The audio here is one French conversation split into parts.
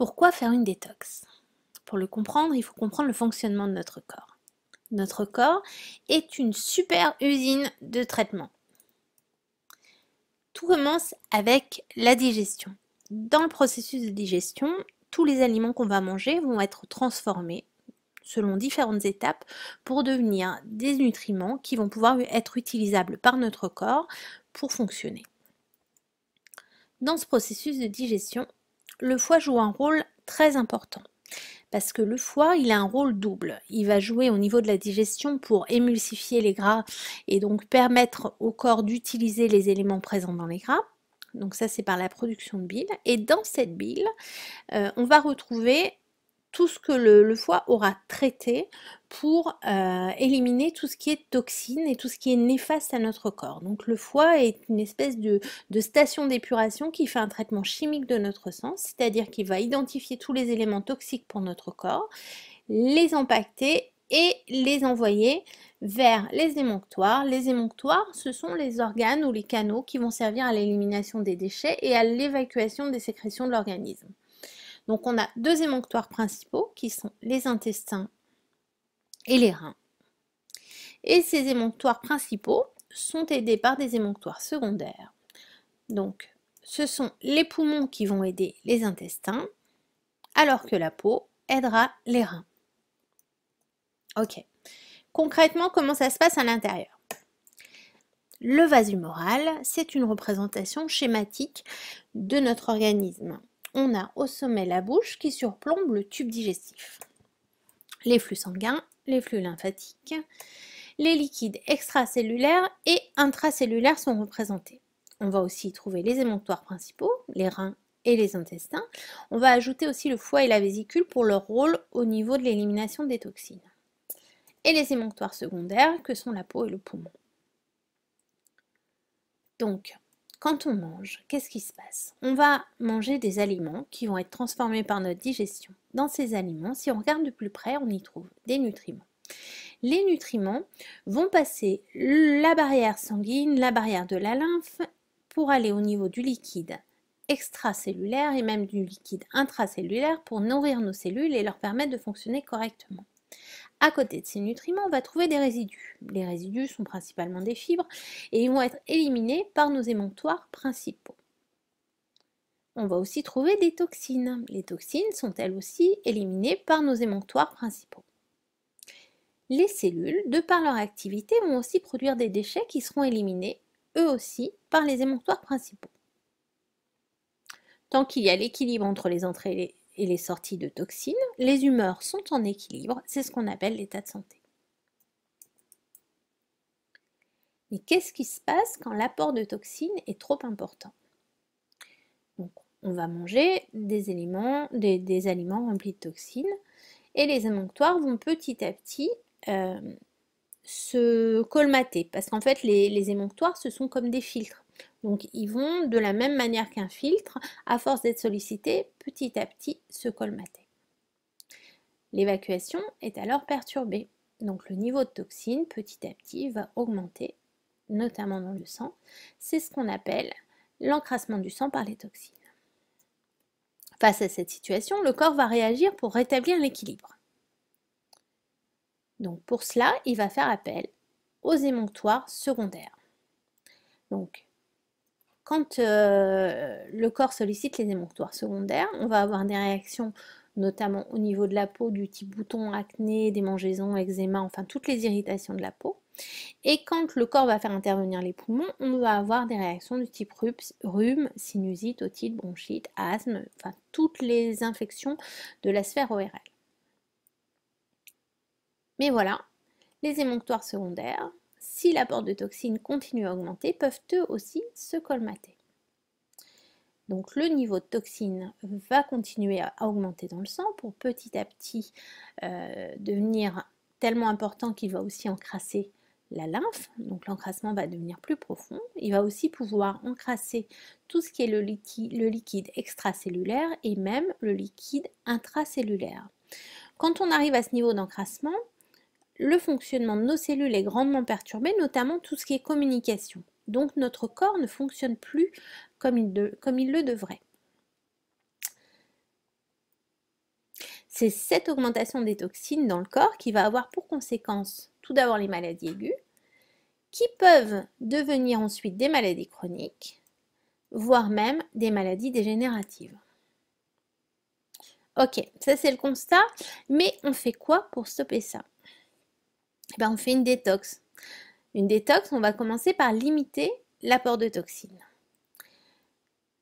Pourquoi faire une détox? Pour le comprendre, il faut comprendre le fonctionnement de notre corps. Notre corps est une super usine de traitement. Tout commence avec la digestion. Dans le processus de digestion, tous les aliments qu'on va manger vont être transformés selon différentes étapes pour devenir des nutriments qui vont pouvoir être utilisables par notre corps pour fonctionner. Dans ce processus de digestion, le foie joue un rôle très important parce que le foie, il a un rôle double. Il va jouer au niveau de la digestion pour émulsifier les gras et donc permettre au corps d'utiliser les éléments présents dans les gras. Donc ça, c'est par la production de bile. Et dans cette bile, on va retrouver tout ce que le foie aura traité pour éliminer tout ce qui est toxine et tout ce qui est néfaste à notre corps. Donc le foie est une espèce de station d'épuration qui fait un traitement chimique de notre sang, c'est-à-dire qu'il va identifier tous les éléments toxiques pour notre corps, les empaqueter et les envoyer vers les émonctoires. Les émonctoires, ce sont les organes ou les canaux qui vont servir à l'élimination des déchets et à l'évacuation des sécrétions de l'organisme. Donc on a deux émonctoires principaux qui sont les intestins et les reins. Et ces émonctoires principaux sont aidés par des émonctoires secondaires. Donc ce sont les poumons qui vont aider les intestins, alors que la peau aidera les reins. Ok. Concrètement, comment ça se passe à l'intérieur? Le vase humoral, c'est une représentation schématique de notre organisme. On a au sommet la bouche qui surplombe le tube digestif. Les flux sanguins, les flux lymphatiques, les liquides extracellulaires et intracellulaires sont représentés. On va aussi trouver les émonctoires principaux, les reins et les intestins. On va ajouter aussi le foie et la vésicule pour leur rôle au niveau de l'élimination des toxines. Et les émonctoires secondaires que sont la peau et le poumon. Donc, quand on mange, qu'est-ce qui se passe? On va manger des aliments qui vont être transformés par notre digestion. Dans ces aliments, si on regarde de plus près, on y trouve des nutriments. Les nutriments vont passer la barrière sanguine, la barrière de la lymphe, pour aller au niveau du liquide extracellulaire et même du liquide intracellulaire pour nourrir nos cellules et leur permettre de fonctionner correctement. À côté de ces nutriments, on va trouver des résidus. Les résidus sont principalement des fibres et ils vont être éliminés par nos émonctoires principaux. On va aussi trouver des toxines. Les toxines sont elles aussi éliminées par nos émonctoires principaux. Les cellules, de par leur activité, vont aussi produire des déchets qui seront éliminés, eux aussi, par les émonctoires principaux. Tant qu'il y a l'équilibre entre les entrées et les sorties de toxines, les humeurs sont en équilibre, c'est ce qu'on appelle l'état de santé. Mais qu'est-ce qui se passe quand l'apport de toxines est trop important? Donc, on va manger des aliments remplis de toxines et les émonctoires vont petit à petit se colmater parce qu'en fait les émonctoires ce sont comme des filtres. Donc ils vont de la même manière qu'un filtre, à force d'être sollicités, petit à petit se colmater. L'évacuation est alors perturbée. Donc le niveau de toxines petit à petit va augmenter, notamment dans le sang. C'est ce qu'on appelle l'encrassement du sang par les toxines. Face à cette situation, le corps va réagir pour rétablir l'équilibre. Donc pour cela, il va faire appel aux émonctoires secondaires. Donc quand le corps sollicite les émonctoires secondaires, on va avoir des réactions notamment au niveau de la peau du type bouton, acné, démangeaisons, eczéma, enfin toutes les irritations de la peau. Et quand le corps va faire intervenir les poumons, on va avoir des réactions du type rhume, sinusite, otite, bronchite, asthme, enfin toutes les infections de la sphère ORL. Mais voilà, les émonctoires secondaires, si l'apport de toxines continue à augmenter, peuvent eux aussi se colmater. Donc le niveau de toxines va continuer à augmenter dans le sang pour petit à petit devenir tellement important qu'il va aussi encrasser la lymphe. Donc l'encrassement va devenir plus profond. Il va aussi pouvoir encrasser tout ce qui est le liquide extracellulaire et même le liquide intracellulaire. Quand on arrive à ce niveau d'encrassement, le fonctionnement de nos cellules est grandement perturbé, notamment tout ce qui est communication. Donc notre corps ne fonctionne plus comme il le devrait. C'est cette augmentation des toxines dans le corps qui va avoir pour conséquence tout d'abord les maladies aiguës, qui peuvent devenir ensuite des maladies chroniques, voire même des maladies dégénératives. Ok, ça c'est le constat, mais on fait quoi pour stopper ça? On fait une détox. Une détox, on va commencer par limiter l'apport de toxines.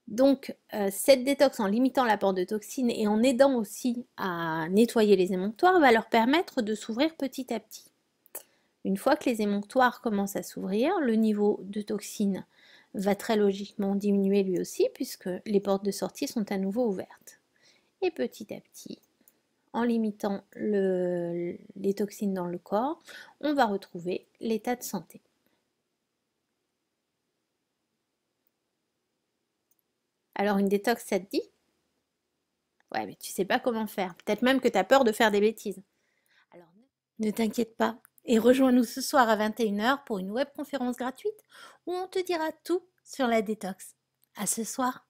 Donc, cette détox, en limitant l'apport de toxines et en aidant aussi à nettoyer les émonctoires, va leur permettre de s'ouvrir petit à petit. Une fois que les émonctoires commencent à s'ouvrir, le niveau de toxines va très logiquement diminuer lui aussi, puisque les portes de sortie sont à nouveau ouvertes. Et petit à petit, en limitant les toxines dans le corps, on va retrouver l'état de santé. Alors une détox, ça te dit? Ouais, mais tu sais pas comment faire. Peut-être même que tu as peur de faire des bêtises. Alors ne t'inquiète pas et rejoins-nous ce soir à 21h pour une webconférence gratuite où on te dira tout sur la détox. À ce soir.